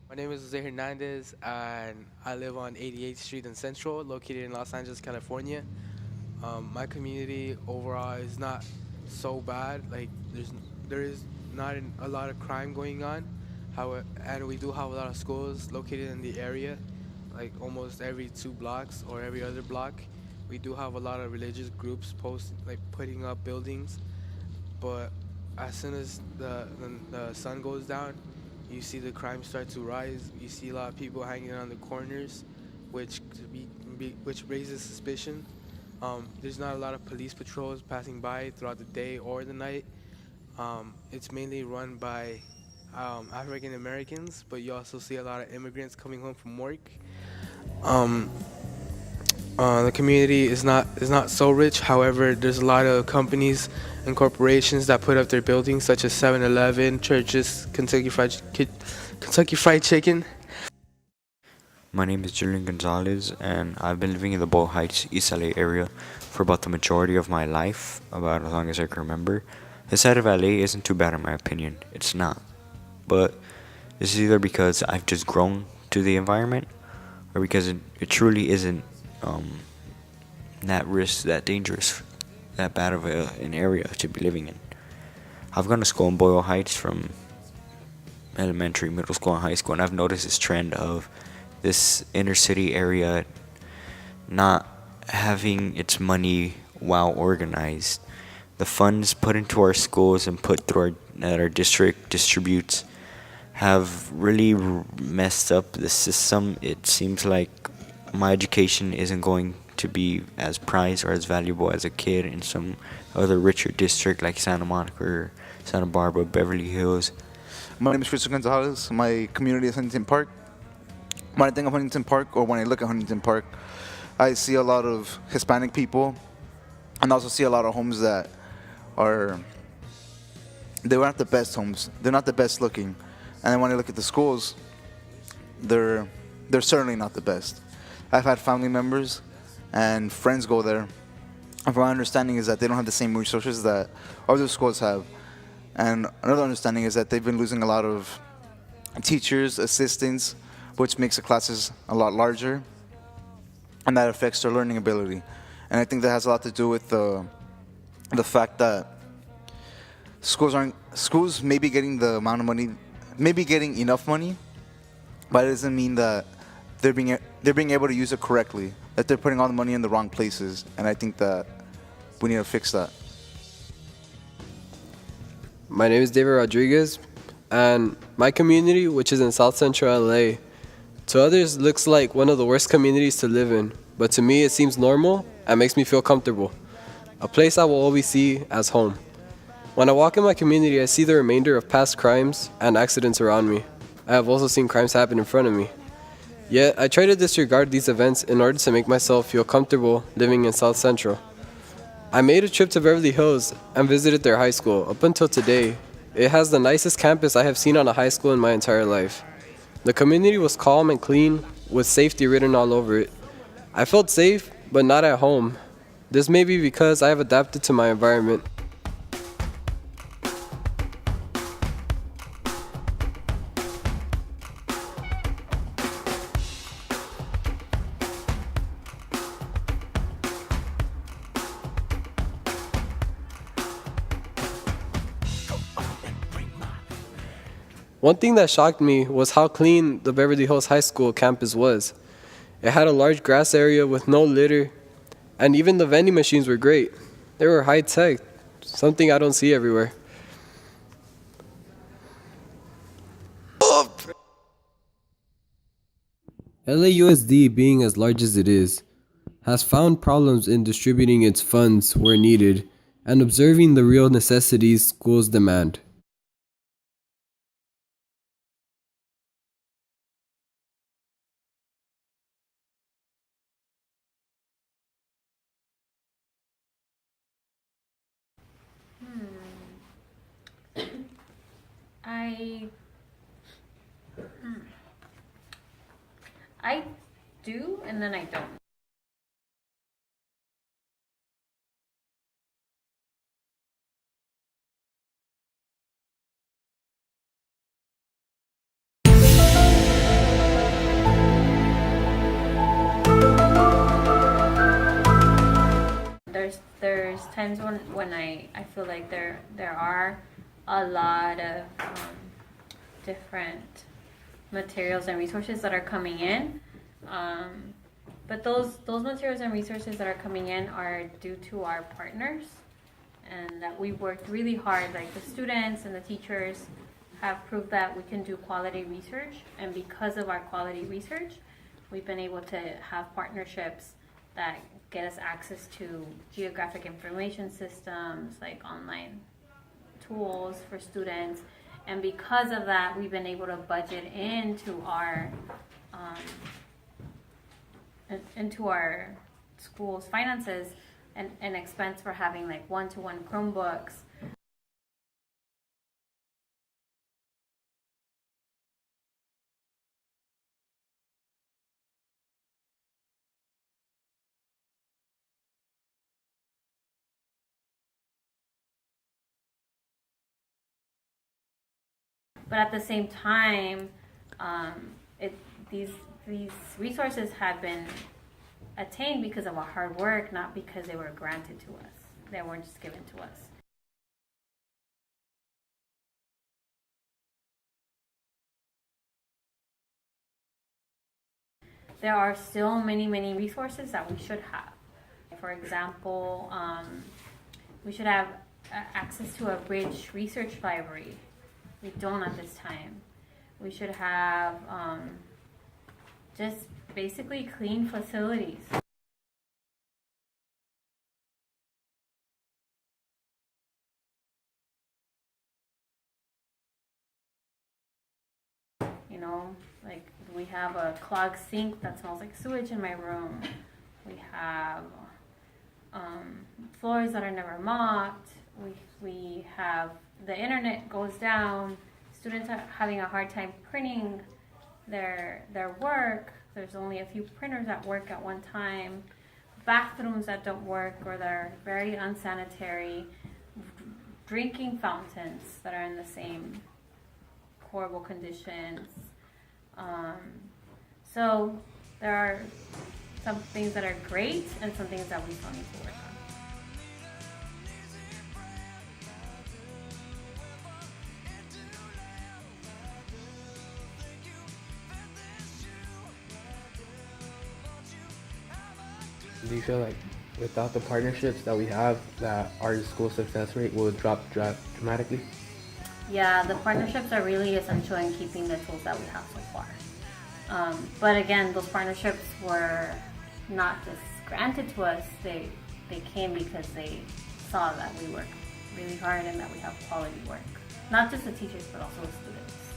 My name is Jose Hernandez, and I live on 88th Street in Central, located in Los Angeles, California. My community overall is not so bad. Like there is not a lot of crime going on. And we do have a lot of schools located in the area, like almost every 2 blocks or every other block. We do have a lot of religious groups putting up buildings, but as soon as the sun goes down, you see the crime start to rise. You see a lot of people hanging on the corners, which which raises suspicion. There's not a lot of police patrols passing by throughout the day or the night. It's mainly run by African Americans, but you also see a lot of immigrants coming home from work. Um, the community is not so rich. However, there's a lot of companies and corporations that put up their buildings, such as 7-Eleven, churches, Kentucky Fried Chicken. My name is Julian Gonzalez, and I've been living in the Boyle Heights, East LA area for about the majority of my life, about as long as I can remember. This side of LA isn't too bad in my opinion. It's not. But this is either because I've just grown to the environment, or because it truly isn't that risk, that dangerous, that bad of an area to be living in. I've gone to school in Boyle Heights from elementary, middle school, and high school, and I've noticed this trend of this inner city area not having its money well organized. The funds put into our schools and put through that our district distributes have really messed up the system. It seems like my education isn't going to be as prized or as valuable as a kid in some other richer district like Santa Monica or Santa Barbara, Beverly Hills. My name is Christian Gonzalez. My community is Huntington Park. When I think of Huntington Park, or when I look at Huntington Park, I see a lot of Hispanic people, and also see a lot of homes that are, they were not the best homes. They're not the best looking. And then when I look at the schools, they're certainly not the best. I've had family members and friends go there, and from my understanding is that they don't have the same resources that other schools have. And another understanding is that they've been losing a lot of teachers, assistants, which makes the classes a lot larger, and that affects their learning ability. And I think that has a lot to do with the fact that schools may be getting the amount of money, maybe getting enough money, but it doesn't mean that they're being able to use it correctly. That they're putting all the money in the wrong places, and I think that we need to fix that. My name is David Rodriguez, and my community, which is in South Central LA, to others looks like one of the worst communities to live in, but to me it seems normal and makes me feel comfortable. A place I will always see as home. When I walk in my community, I see the remainder of past crimes and accidents around me. I have also seen crimes happen in front of me. Yet, I try to disregard these events in order to make myself feel comfortable living in South Central. I made a trip to Beverly Hills and visited their high school. Up until today, it has the nicest campus I have seen on a high school in my entire life. The community was calm and clean, with safety written all over it. I felt safe, but not at home. This may be because I have adapted to my environment. One thing that shocked me was how clean the Beverly Hills High School campus was. It had a large grass area with no litter, and even the vending machines were great. They were high tech, something I don't see everywhere. LAUSD, being as large as it is, has found problems in distributing its funds where needed and observing the real necessities schools demand. I I do, and then I don't. there's times when I feel like there are a lot of different materials and resources that are coming in. But those materials and resources that are coming in are due to our partners, and that we worked really hard. Like the students and the teachers have proved that we can do quality research, and because of our quality research, we've been able to have partnerships that get us access to geographic information systems, like online tools for students. And because of that, we've been able to budget into our school's finances an expense for having like one-to-one Chromebooks. But at the same time, these resources have been attained because of our hard work, not because they were granted to us. They weren't just given to us. There are still many resources that we should have. For example, we should have access to a bridge research library. We don't at this time. We should have just basically clean facilities. You know, like we have a clogged sink that smells like sewage in my room. We have floors that are never mopped. We have the internet goes down. Students are having a hard time printing their work. There's only a few printers that work at one time. Bathrooms that don't work or they're very unsanitary. Drinking fountains that are in the same horrible conditions. So there are some things that are great and some things that we still need to work on. Do you feel like without the partnerships that we have, that our school success rate will drop dramatically? Yeah, the partnerships are really essential in keeping the tools that we have so far. But again, those partnerships were not just granted to us, they came because they saw that we work really hard and that we have quality work. Not just the teachers, but also the students.